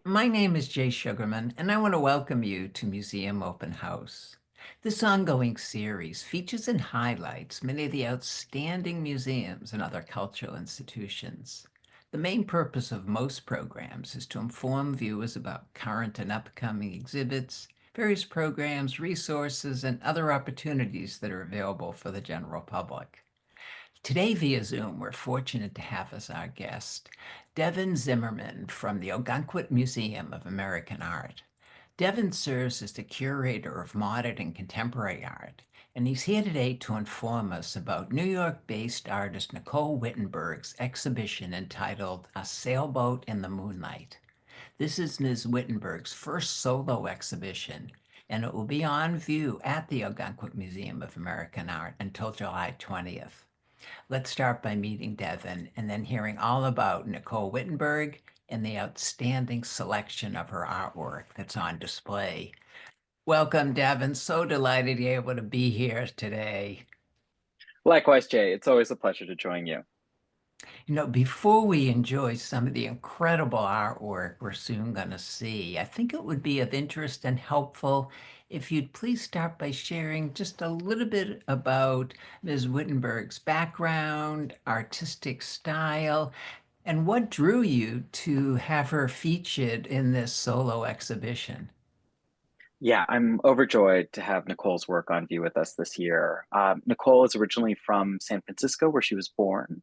My name is Jay Sugarman, and I want to welcome you to Museum Open House. This ongoing series features and highlights many of the outstanding museums and other cultural institutions. The main purpose of most programs is to inform viewers about current and upcoming exhibits, various programs, resources, and other opportunities that are available for the general public. Today, via Zoom, we're fortunate to have as our guest Devon Zimmerman from the Ogunquit Museum of American Art. Devon serves as the curator of modern and contemporary art, and he's here today to inform us about New York-based artist Nicole Wittenberg's exhibition entitled A Sailboat in the Moonlight. This is Ms. Wittenberg's first solo exhibition, and it will be on view at the Ogunquit Museum of American Art until July 20th. Let's start by meeting Devon and then hearing all about Nicole Wittenberg and the outstanding selection of her artwork that's on display. Welcome, Devon. So delighted you're able to be here today. Likewise, Jay. It's always a pleasure to join you. Before we enjoy some of the incredible artwork we're soon going to see, I think it would be of interest and helpful if you'd please start by sharing just a little bit about Ms. Wittenberg's background, artistic style, and what drew you to have her featured in this solo exhibition. Yeah, I'm overjoyed to have Nicole's work on view with us this year. Nicole is originally from San Francisco, where she was born.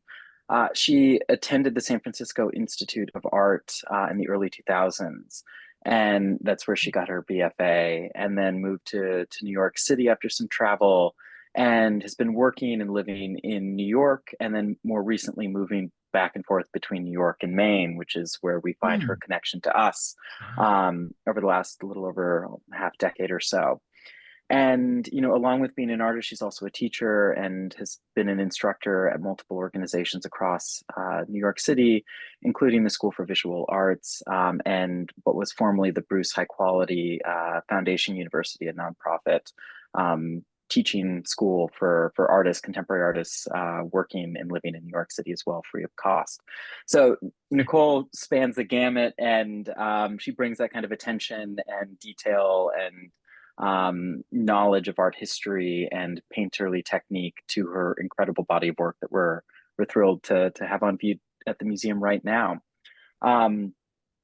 She attended the San Francisco Institute of Art in the early 2000s, and that's where she got her BFA, and then moved to New York City after some travel, and has been working and living in New York, and then more recently moving back and forth between New York and Maine, which is where we find her Hmm. connection to us over the last little over half decade or so. And, along with being an artist, she's also a teacher and has been an instructor at multiple organizations across New York City, including the School for Visual Arts and what was formerly the Bruce High Quality Foundation University, a nonprofit teaching school for artists, contemporary artists working and living in New York City as well, free of cost. So Nicole spans the gamut, and she brings that kind of attention and detail and knowledge of art history and painterly technique to her incredible body of work that we're thrilled to have on view at the museum right now. Um,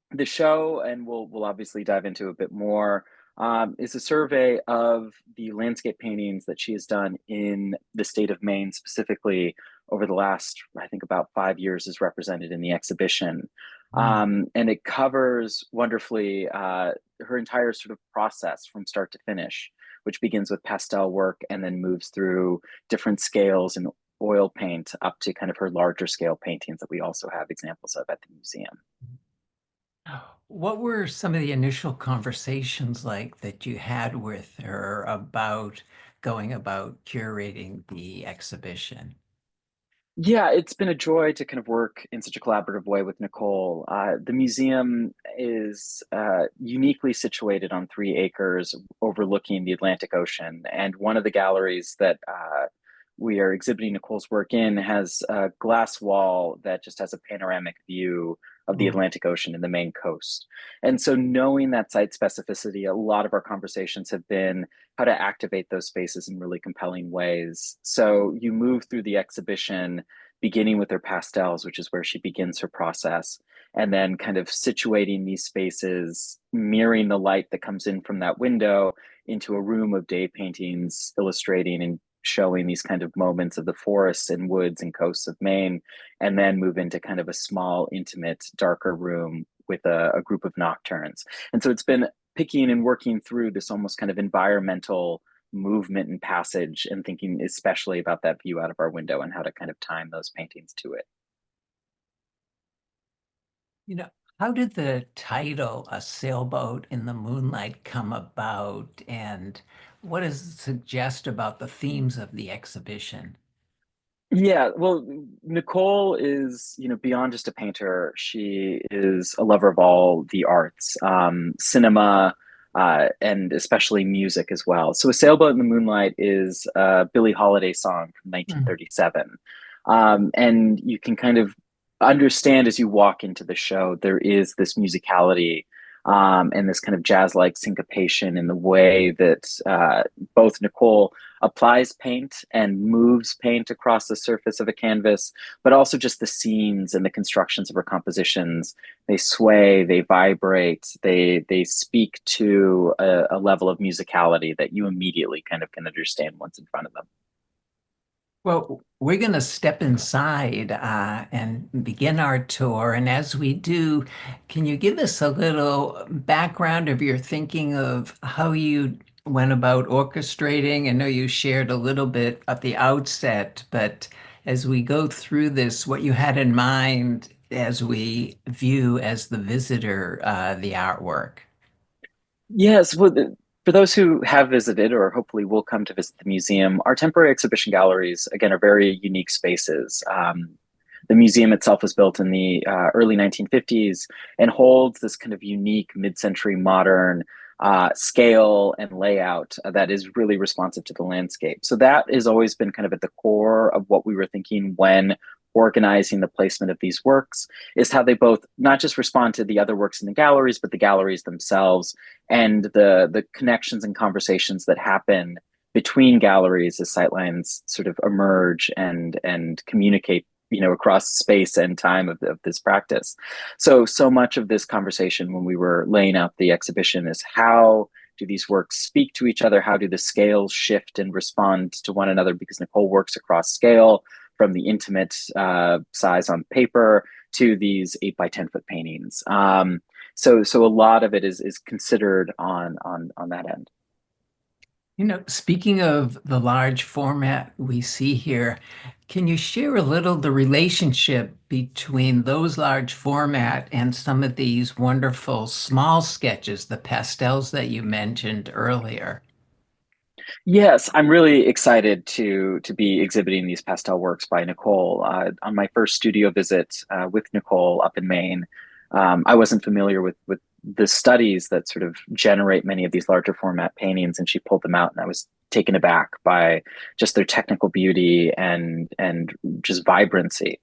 the show, and we'll obviously dive into a bit more, is a survey of the landscape paintings that she has done in the state of Maine, specifically over the last, I think, about 5 years, is represented in the exhibition. And it covers wonderfully her entire sort of process from start to finish, which begins with pastel work and then moves through different scales and oil paint up to kind of her larger scale paintings that we also have examples of at the museum. What were some of the initial conversations like that you had with her about going about curating the exhibition? Yeah, it's been a joy to kind of work in such a collaborative way with Nicole. The museum is uniquely situated on 3 acres overlooking the Atlantic Ocean. And one of the galleries that we are exhibiting Nicole's work in has a glass wall that just has a panoramic view of the Mm. Atlantic Ocean and the Maine coast. And so, knowing that site specificity, a lot of our conversations have been how to activate those spaces in really compelling ways. So, you move through the exhibition beginning with her pastels, which is where she begins her process, and then kind of situating these spaces, mirroring the light that comes in from that window into a room of day paintings, illustrating and showing these kind of moments of the forests and woods and coasts of Maine, and then move into kind of a small, intimate, darker room with a group of nocturnes. And so it's been picking and working through this almost kind of environmental movement and passage, and thinking especially about that view out of our window and how to kind of time those paintings to it. You know, how did the title "A Sailboat in the Moonlight" come about, and what does it suggest about the themes of the exhibition? Yeah, well, Nicole is, beyond just a painter. She is a lover of all the arts, cinema, and especially music as well. So, A Sailboat in the Moonlight is a Billie Holiday song from Hmm. 1937. And you can kind of understand as you walk into the show, there is this musicality, and this kind of jazz-like syncopation in the way that both Nicole applies paint and moves paint across the surface of a canvas, but also just the scenes and the constructions of her compositions. They sway, they vibrate, they speak to a level of musicality that you immediately kind of can understand once in front of them. Well, we're going to step inside and begin our tour. And as we do, can you give us a little background of your thinking of how you went about orchestrating? I know you shared a little bit at the outset, but as we go through this, what you had in mind as we view as the visitor the artwork. Yes, well, for those who have visited or hopefully will come to visit the museum, our temporary exhibition galleries, again, are very unique spaces. The museum itself was built in the early 1950s and holds this kind of unique mid-century modern scale and layout that is really responsive to the landscape. So that has always been kind of at the core of what we were thinking when organizing the placement of these works, is how they both not just respond to the other works in the galleries, but the galleries themselves and the connections and conversations that happen between galleries as sightlines sort of emerge and communicate, across space and time of this practice. So much of this conversation when we were laying out the exhibition is how do these works speak to each other? How do the scales shift and respond to one another? Because Nicole works across scale from the intimate size on paper to these 8 by 10 foot paintings. So a lot of it is considered on that end. Speaking of the large format we see here, can you share a little the relationship between those large format and some of these wonderful small sketches, the pastels that you mentioned earlier? Yes, I'm really excited to be exhibiting these pastel works by Nicole. On my first studio visit with Nicole up in Maine, I wasn't familiar with the studies that sort of generate many of these larger format paintings, and she pulled them out, and I was taken aback by just their technical beauty and just vibrancy.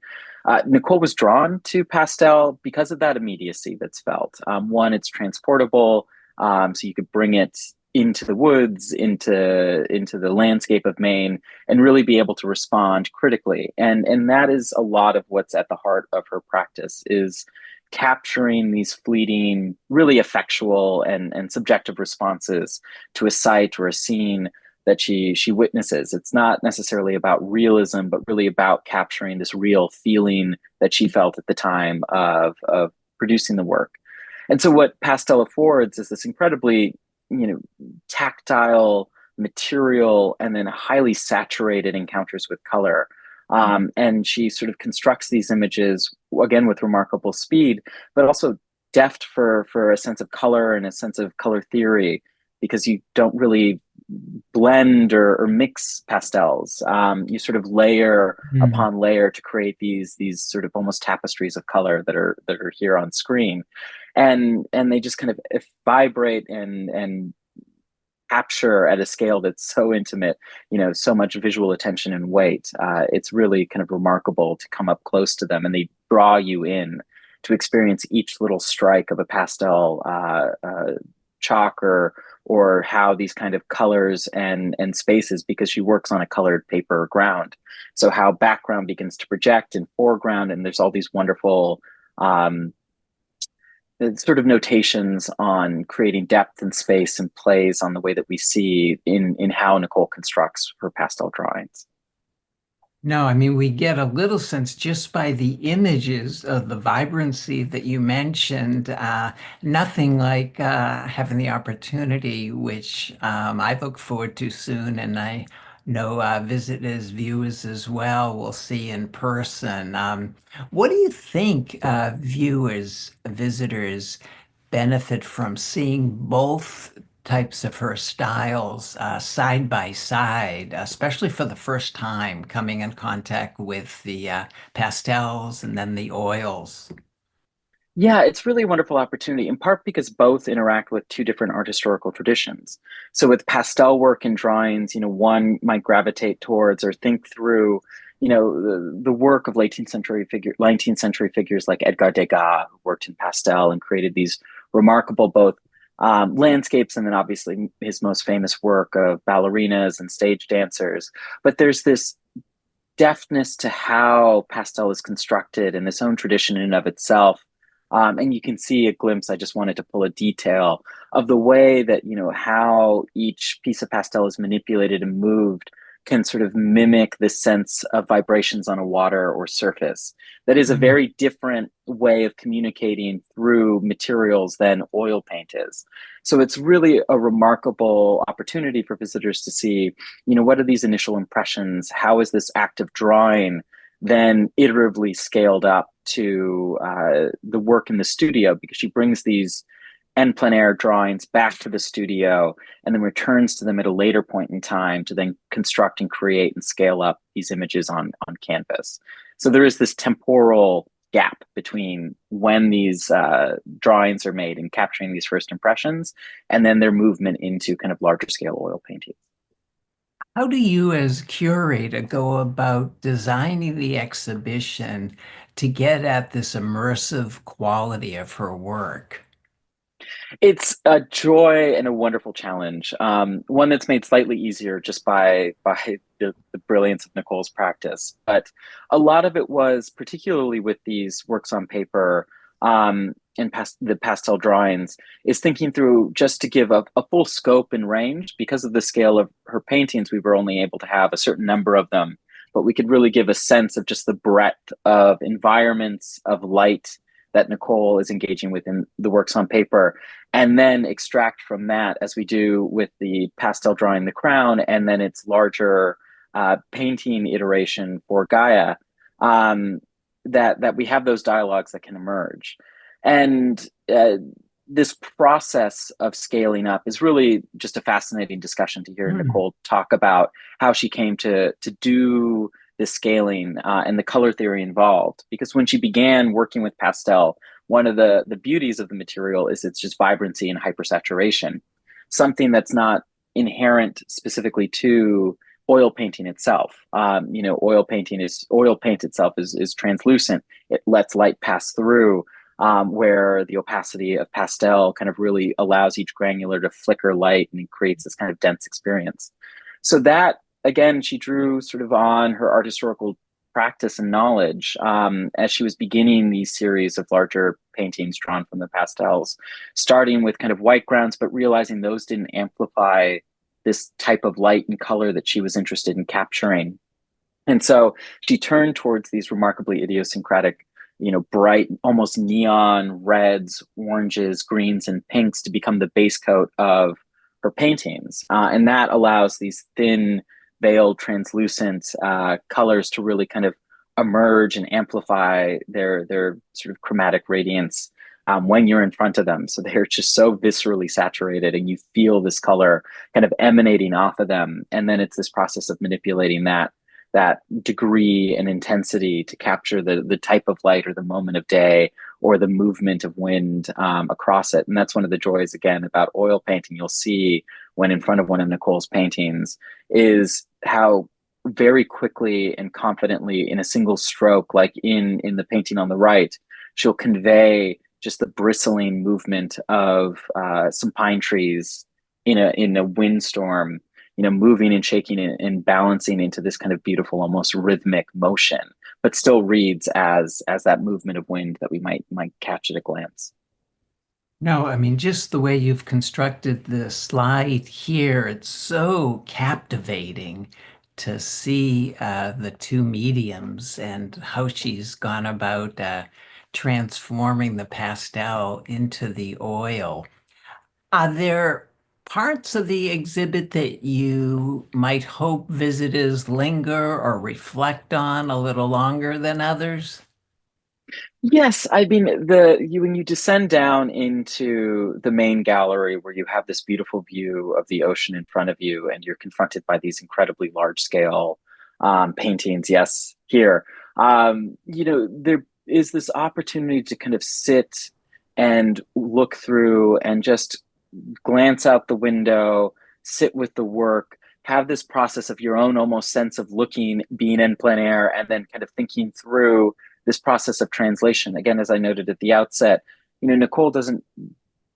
Nicole was drawn to pastel because of that immediacy that's felt. One, it's transportable, so you could bring it into the woods, into the landscape of Maine, and really be able to respond critically. And that is a lot of what's at the heart of her practice is capturing these fleeting, really effectual and subjective responses to a sight or a scene that she witnesses. It's not necessarily about realism, but really about capturing this real feeling that she felt at the time of producing the work. And so what pastel affords is this incredibly, you know, tactile material and then highly saturated encounters with color. And she sort of constructs these images again with remarkable speed, but also deft for a sense of color and a sense of color theory, because you don't really blend or mix pastels. You sort of layer Hmm. upon layer to create these sort of almost tapestries of color that are here on screen, and they just kind of vibrate and capture at a scale that's so intimate, so much visual attention and weight. It's really kind of remarkable to come up close to them, and they draw you in to experience each little strike of a pastel chalk or how these kind of colors and spaces, because she works on a colored paper ground. So how background begins to project in foreground, and there's all these wonderful um, sort of notations on creating depth and space and plays on the way that we see in how Nicole constructs her pastel drawings. No, I mean, we get a little sense just by the images of the vibrancy that you mentioned. Nothing like having the opportunity, which I look forward to soon, and I know visitors, viewers as well will see in person. What do you think viewers, visitors benefit from seeing both types of her styles side by side, especially for the first time coming in contact with the pastels and then the oils. Yeah, it's really a wonderful opportunity, in part because both interact with two different art historical traditions. So with pastel work and drawings, one might gravitate towards or think through, the work of 19th century figures like Edgar Degas, who worked in pastel and created these remarkable both landscapes and then obviously his most famous work of ballerinas and stage dancers. But there's this deftness to how pastel is constructed and its own tradition in and of itself. And you can see a glimpse. I just wanted to pull a detail of the way that, how each piece of pastel is manipulated and moved can sort of mimic the sense of vibrations on a water or surface. That is a Mm. very different way of communicating through materials than oil paint is. So it's really a remarkable opportunity for visitors to see, what are these initial impressions? How is this act of drawing then iteratively scaled up to the work in the studio? Because she brings these en plein air drawings back to the studio and then returns to them at a later point in time to then construct and create and scale up these images on canvas. So there is this temporal gap between when these drawings are made and capturing these first impressions and then their movement into kind of larger scale oil painting. How do you, as curator, go about designing the exhibition to get at this immersive quality of her work? It's a joy and a wonderful challenge. One that's made slightly easier just by the brilliance of Nicole's practice. But a lot of it was, particularly with these works on paper and the pastel drawings, is thinking through just to give a full scope and range. Because of the scale of her paintings, we were only able to have a certain number of them, but we could really give a sense of just the breadth of environments of light that Nicole is engaging with in the works on paper, and then extract from that, as we do with the pastel drawing the crown, and then its larger painting iteration for Gaia, that we have those dialogues that can emerge. And this process of scaling up is really just a fascinating discussion to hear Hmm. Nicole talk about how she came to do this scaling and the color theory involved. Because when she began working with pastel, one of the beauties of the material is its just vibrancy and hypersaturation, something that's not inherent specifically to oil painting itself. Oil paint itself is translucent. It lets light pass through, where the opacity of pastel kind of really allows each granular to flicker light and creates this kind of dense experience. So that, again, she drew sort of on her art historical practice and knowledge as she was beginning these series of larger paintings drawn from the pastels, starting with kind of white grounds, but realizing those didn't amplify this type of light and color that she was interested in capturing. And so she turned towards these remarkably idiosyncratic, bright, almost neon reds, oranges, greens, and pinks to become the base coat of her paintings. And that allows these thin, veiled, translucent colors to really kind of emerge and amplify their sort of chromatic radiance when you're in front of them. So they're just so viscerally saturated, and you feel this color kind of emanating off of them. And then it's this process of manipulating that degree and intensity to capture the type of light or the moment of day or the movement of wind across it. And that's one of the joys, again, about oil painting. You'll see when in front of one of Nicole's paintings is how very quickly and confidently in a single stroke, like in the painting on the right, she'll convey just the bristling movement of some pine trees in a windstorm, moving and shaking and balancing into this kind of beautiful, almost rhythmic motion, but still reads as that movement of wind that we might catch at a glance. No, I mean, just the way you've constructed the slide here, it's so captivating to see the two mediums and how she's gone about transforming the pastel into the oil. Are there parts of the exhibit that you might hope visitors linger or reflect on a little longer than others? Yes, I mean the you when you descend down into the main gallery where you have this beautiful view of the ocean in front of you, and you're confronted by these incredibly large scale paintings. Yes, here, there is this opportunity to kind of sit and look through and just glance out the window, sit with the work, have this process of your own almost sense of looking, being in plein air, and then kind of thinking through this process of translation. Again, as I noted at the outset, Nicole doesn't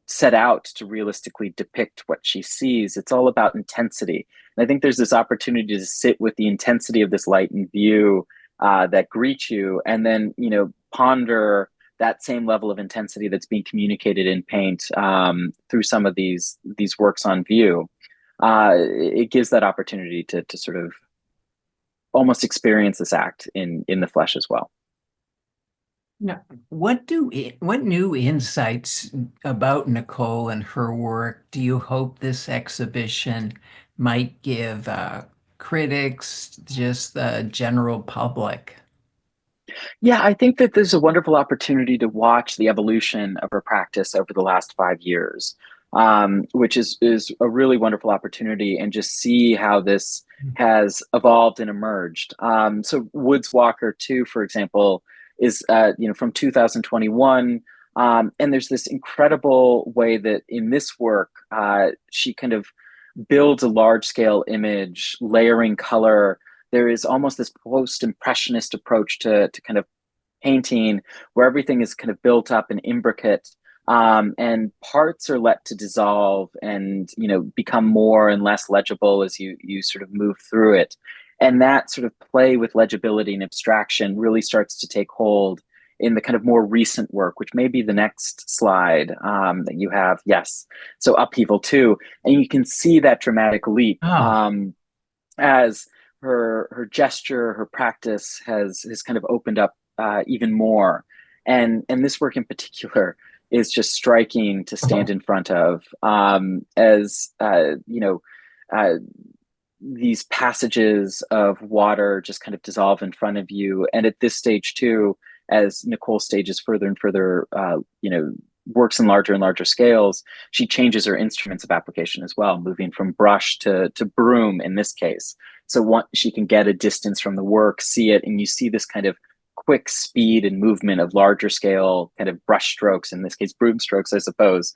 set out to realistically depict what she sees. It's all about intensity. And I think there's this opportunity to sit with the intensity of this light and view that greets you, and then, ponder that same level of intensity that's being communicated in paint through some of these works on view. It gives that opportunity to sort of almost experience this act in the flesh as well. Now, what new insights about Nicole and her work do you hope this exhibition might give critics, just the general public? Yeah, I think that there's a wonderful opportunity to watch the evolution of her practice over the last 5 years, which is a really wonderful opportunity, and just see how this has evolved and emerged. So Woods Walker 2, for example, is from 2021. And there's this incredible way that in this work, she kind of builds a large scale image, layering color. There is almost this post impressionist approach to kind of painting, where everything is kind of built up and imbricate, and parts are let to dissolve and become more and less legible as you sort of move through it. And that sort of play with legibility and abstraction really starts to take hold in the kind of more recent work, which may be the next slide that you have. Yes, so Upheaval 2, and you can see that dramatic leap Oh, as her gesture, her practice has kind of opened up even more. And this work in particular is just striking to stand in front of, as uh, these passages of water just kind of dissolve in front of you. And at this stage too, as Nicole stages further and further, works in larger and larger scales, she changes her instruments of application as well, moving from brush to broom in this case. So she can get a distance from the work, see it, and you see this kind of quick speed and movement of larger scale kind of brush strokes, in this case broom strokes, I suppose,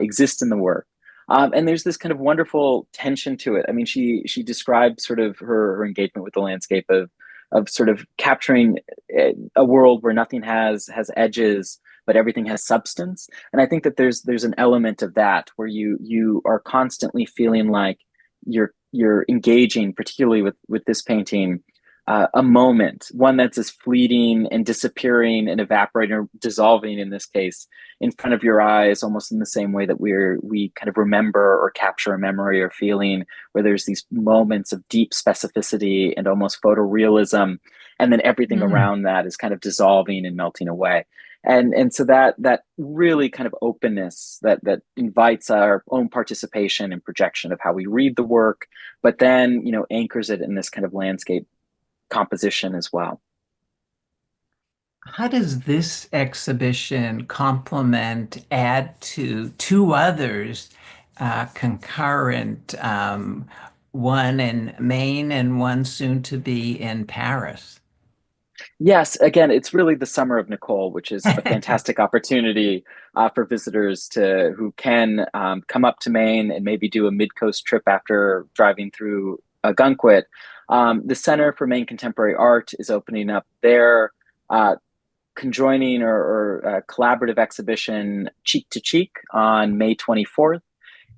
exist in the work. And there's this kind of wonderful tension to it. I mean, she described sort of her engagement with the landscape of sort of capturing a world where nothing has edges, but everything has substance. And I think that there's an element of that where you are constantly feeling like you're engaging, particularly with this painting, a moment, one that's as fleeting and disappearing and evaporating or dissolving in this case in front of your eyes, almost in the same way that we kind of remember or capture a memory or feeling, where there's these moments of deep specificity and almost photorealism, and then everything mm. around that is kind of dissolving and melting away. And so that really kind of openness that invites our own participation and projection of how we read the work, but then anchors it in this kind of landscape composition as well. How does this exhibition complement, add to two others, concurrent, one in Maine and one soon to be in Paris? Yes, again, it's really the summer of Nicole, which is a fantastic opportunity for visitors to who can come up to Maine and maybe do a mid-coast trip after driving through Ogunquit. The Center for Maine Contemporary Art is opening up their conjoining or collaborative exhibition Cheek to Cheek on May 24th.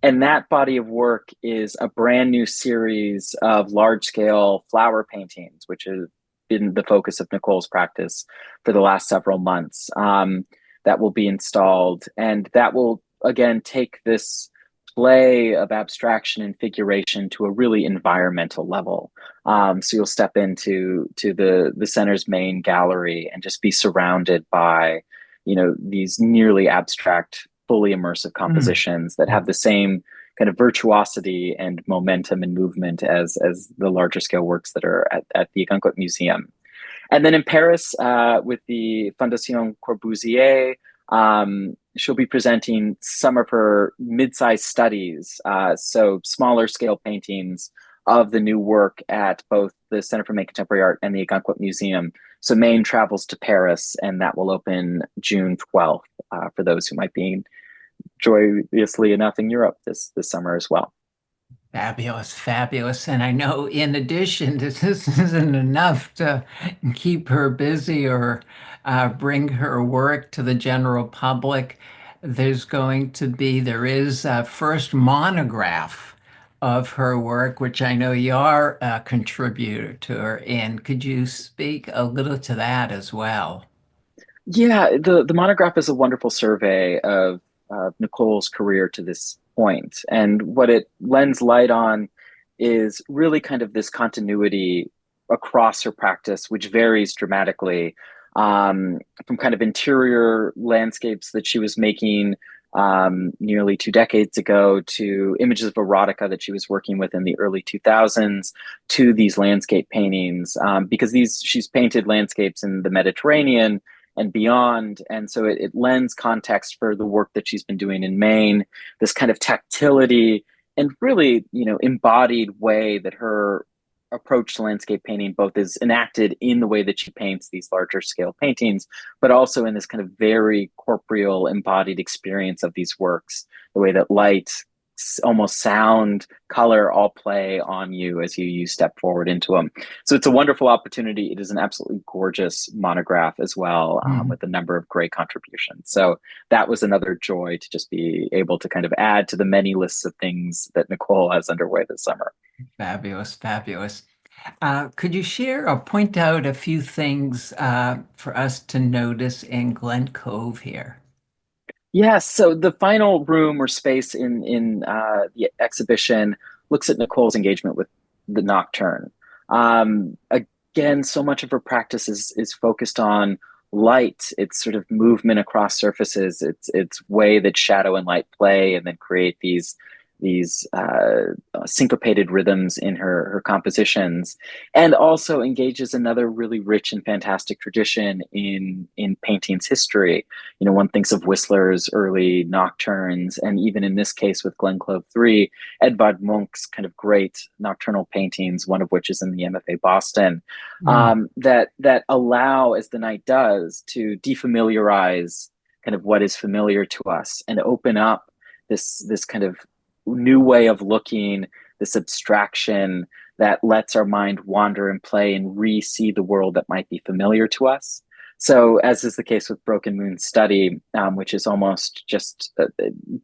And that body of work is a brand new series of large scale flower paintings, which has been the focus of Nicole's practice for the last several months. That will be installed. And that will, again, take this play of abstraction and figuration to a really environmental level. So you'll step into the center's main gallery and just be surrounded by, these nearly abstract, fully immersive Mm. compositions that have the same kind of virtuosity and momentum and movement as the larger scale works that are at the Ogunquit Museum. And then in Paris, with the Fondation Corbusier, she'll be presenting some of her mid-sized studies, so smaller scale paintings of the new work at both the Center for Maine Contemporary Art and the Ogunquit Museum. So Maine travels to Paris, and that will open June 12th for those who might be joyously enough in Europe this summer as well. Fabulous, fabulous. And I know in addition, this isn't enough to keep her busy or bring her work to the general public. There is a first monograph of her work, which I know you're a contributor to. And could you speak a little to that as well? Yeah, the monograph is a wonderful survey of Nicole's career to this point. And what it lends light on is really kind of this continuity across her practice, which varies dramatically from kind of interior landscapes that she was making nearly 2 decades ago to images of erotica that she was working with in the early 2000s to these landscape paintings, because she's painted landscapes in the Mediterranean and beyond. And so it lends context for the work that she's been doing in Maine, this kind of tactility and really, embodied way that her approach to landscape painting both is enacted in the way that she paints these larger scale paintings, but also in this kind of very corporeal embodied experience of these works, the way that light, almost sound, color all play on you as you step forward into them. So it's a wonderful opportunity. It is an absolutely gorgeous monograph as well, with a number of great contributions. So that was another joy to just be able to kind of add to the many lists of things that Nicole has underway this summer. Fabulous, fabulous. Could you share or point out a few things for us to notice in Glen Cove here? Yes, so the final room or space in the exhibition looks at Nicole's engagement with the nocturne. Again, so much of her practice is focused on light, its sort of movement across surfaces, its way that shadow and light play, and then create these syncopated rhythms in her compositions, and also engages another really rich and fantastic tradition in painting's history. One thinks of Whistler's early nocturnes, and even in this case with Glen Clove 3, Edvard Munch's kind of great nocturnal paintings, one of which is in the MFA Boston, Mm. that allow, as the night does, to defamiliarize kind of what is familiar to us and open up this kind of new way of looking, this abstraction that lets our mind wander and play and re-see the world that might be familiar to us. So, as is the case with Broken Moon Study, which is almost just,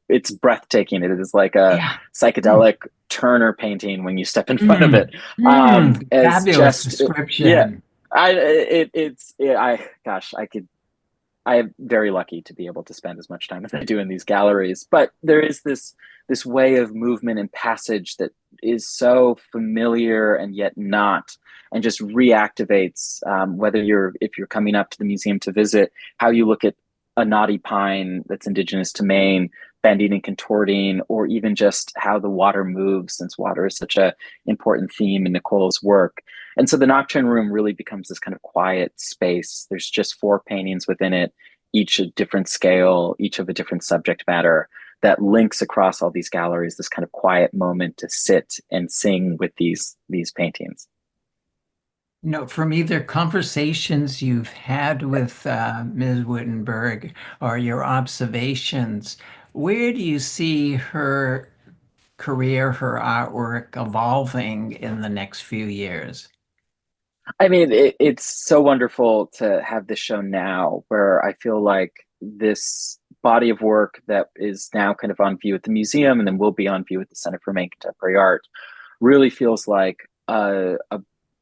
it's breathtaking. It is like a Yeah. Mm. psychedelic Turner painting when you step in front of Mm. it. As Fabulous just, yeah, description. gosh, I am very lucky to be able to spend as much time as I do in these galleries. But there is this way of movement and passage that is so familiar and yet not, and just reactivates, whether if you're coming up to the museum to visit, how you look at a knotty pine that's indigenous to Maine, bending and contorting, or even just how the water moves, since water is such a important theme in Nicole's work. And so the Nocturne Room really becomes this kind of quiet space. There's just 4 paintings within it, each a different scale, each of a different subject matter, that links across all these galleries, this kind of quiet moment to sit and sing with these paintings. From either conversations you've had with Ms. Wittenberg or your observations, where do you see her career, her artwork evolving in the next few years? I mean, it's so wonderful to have this show now, where I feel like this body of work that is now kind of on view at the museum and then will be on view at the Center for Maine Contemporary Art really feels like a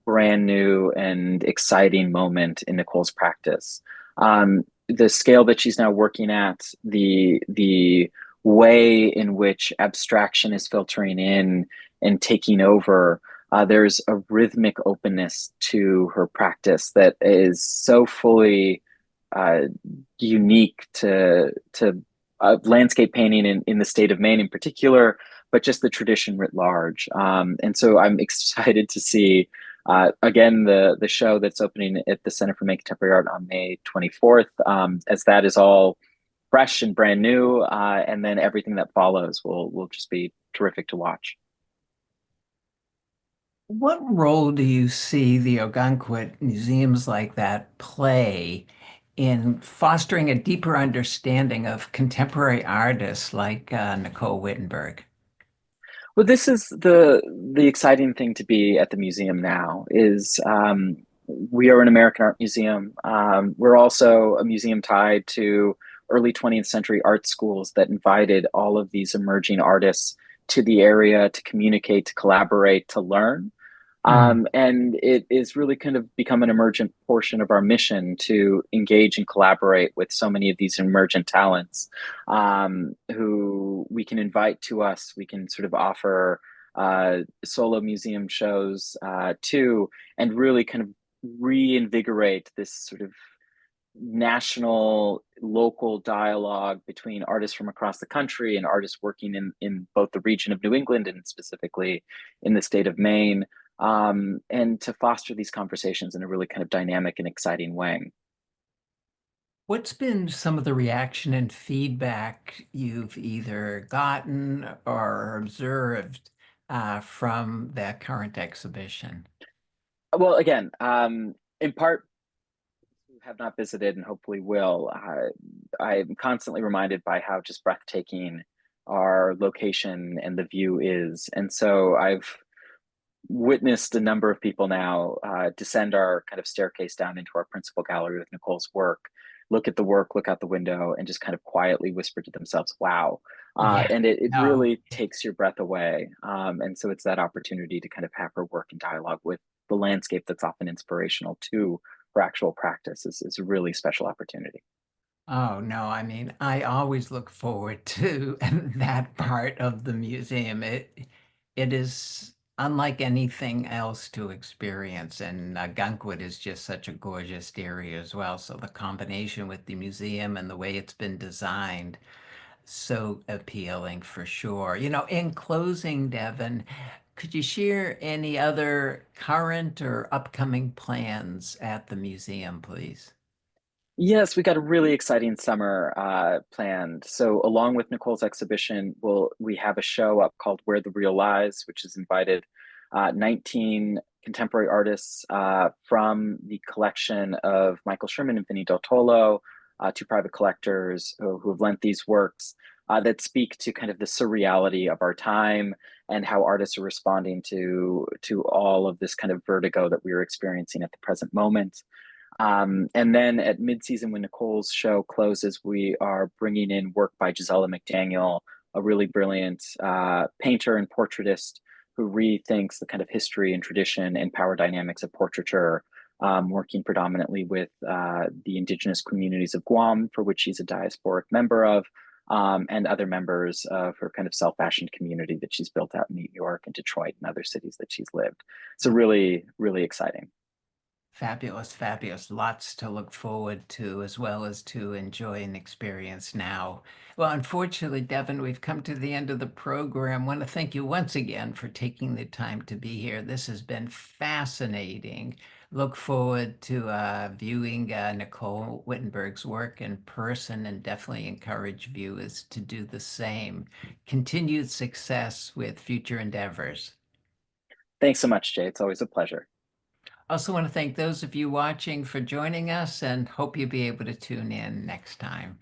brand new and exciting moment in Nicole's practice. The scale that she's now working at, the way in which abstraction is filtering in and taking over, there's a rhythmic openness to her practice that is so fully uh, unique to landscape painting in the state of Maine in particular, but just the tradition writ large. And so I'm excited to see Again, the show that's opening at the Center for Making Contemporary Art on May 24th, as that is all fresh and brand new, and then everything that follows will just be terrific to watch. What role do you see the Ogunquit museums like that play in fostering a deeper understanding of contemporary artists like Nicole Wittenberg? Well, this is the exciting thing to be at the museum now is we are an American art museum. We're also a museum tied to early 20th century art schools that invited all of these emerging artists to the area to communicate, to collaborate, to learn. Mm. And it is really kind of become an emergent portion of our mission to engage and collaborate with so many of these emergent talents who we can invite to us. We can sort of offer solo museum shows too, and really kind of reinvigorate this sort of national local dialogue between artists from across the country and artists working in both the region of New England and specifically in the state of Maine, and to foster these conversations in a really kind of dynamic and exciting way. What's been some of the reaction and feedback you've either gotten or observed from that current exhibition? Well, again, in part, who have not visited and hopefully will, I'm constantly reminded by how just breathtaking our location and the view is. And so I've witnessed a number of people now descend our kind of staircase down into our principal gallery with Nicole's work, look at the work, look out the window, and just kind of quietly whisper to themselves, wow. Yeah, And it no. really takes your breath away. And so it's that opportunity to kind of have her work in dialogue with the landscape that's often inspirational to her actual practice is a really special opportunity. Oh, no, I mean, I always look forward to that part of the museum. It is unlike anything else to experience, and Gunkwit is just such a gorgeous area as well. So the combination with the museum and the way it's been designed, so appealing for sure. In closing, Devon, could you share any other current or upcoming plans at the museum, please? Yes, we got a really exciting summer planned. So, along with Nicole's exhibition, we have a show up called "Where the Real Lies," which has invited 19 contemporary artists from the collection of Michael Sherman and Vinnie Del Tolo, two private collectors who have lent these works that speak to kind of the surreality of our time and how artists are responding to all of this kind of vertigo that we are experiencing at the present moment. And then at mid-season, when Nicole's show closes, we are bringing in work by Gisela McDaniel, a really brilliant painter and portraitist who rethinks the kind of history and tradition and power dynamics of portraiture, working predominantly with the indigenous communities of Guam, for which she's a diasporic member of, and other members of her kind of self-fashioned community that she's built out in New York and Detroit and other cities that she's lived. So really, really exciting. Fabulous, fabulous. Lots to look forward to as well as to enjoy and experience now. Well, unfortunately, Devin, we've come to the end of the program. I want to thank you once again for taking the time to be here. This has been fascinating. Look forward to viewing Nicole Wittenberg's work in person and definitely encourage viewers to do the same. Continued success with future endeavors. Thanks so much, Jay. It's always a pleasure. Also want to thank those of you watching for joining us and hope you'll be able to tune in next time.